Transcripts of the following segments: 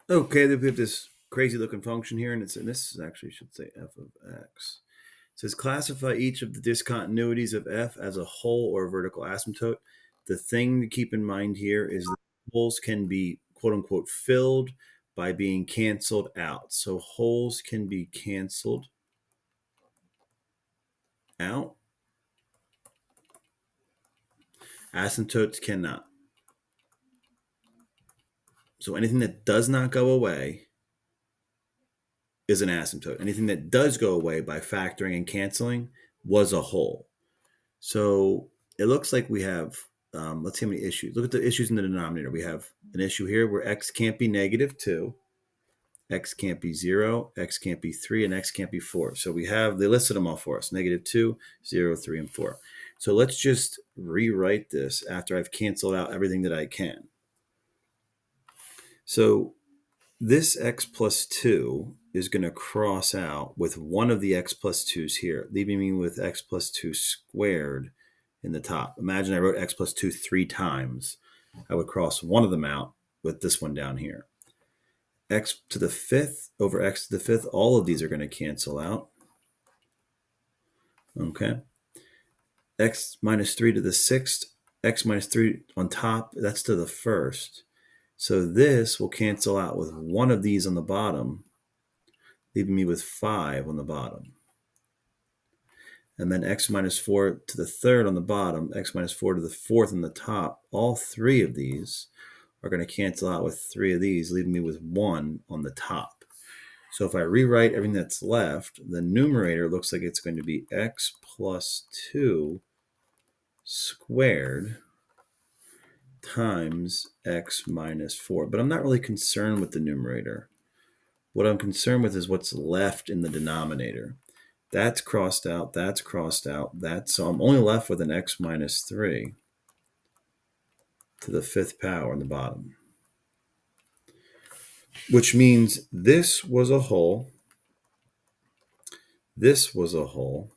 Okay, then we have this crazy looking function here, and this is actually should say f of x. It says classify each of the discontinuities of f as a whole or a vertical asymptote. The thing to keep in mind here is that holes can be quote unquote filled by being canceled out. So holes can be canceled out. Asymptotes cannot. So anything that does not go away is an asymptote. Anything that does go away by factoring and canceling was a whole. So it looks like we have, let's see how many issues. Look at the issues in the denominator. We have an issue here where x can't be -2, x can't be 0, x can't be 3, and x can't be 4. So they listed them all for us, -2, 0, 3, and 4. So let's just rewrite this after I've canceled out everything that I can. So this x plus 2 is going to cross out with one of the x plus 2's here, leaving me with x plus 2 squared in the top. Imagine I wrote x plus 2 3 times. I would cross one of them out with this one down here. X to the 5th over x to the 5th, all of these are going to cancel out. Okay. X minus 3 to the 6th, x minus 3 on top, that's to the 1st. So this will cancel out with one of these on the bottom, leaving me with 5 on the bottom. And then x minus 4 to the 3rd on the bottom, x minus 4 to the 4th on the top. All three of these are going to cancel out with 3 of these, leaving me with 1 on the top. So if I rewrite everything that's left, the numerator looks like it's going to be x plus 2 squared times x minus 4. But I'm not really concerned with the numerator. What I'm concerned with is what's left in the denominator. That's crossed out, that's crossed out, so I'm only left with an x minus 3 to the 5th power on the bottom. Which means this was a whole, this was a whole,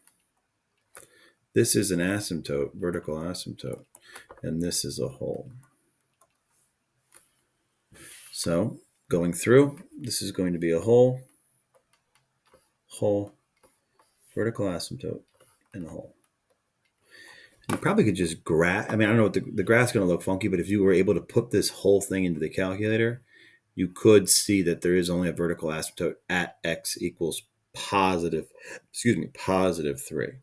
this is an asymptote, vertical asymptote, and this is a whole. So going through, this is going to be a whole, vertical asymptote, and a whole. You probably could just graph. I mean, I don't know what the graph's going to look funky, but if you were able to put this whole thing into the calculator, you could see that there is only a vertical asymptote at x equals positive 3.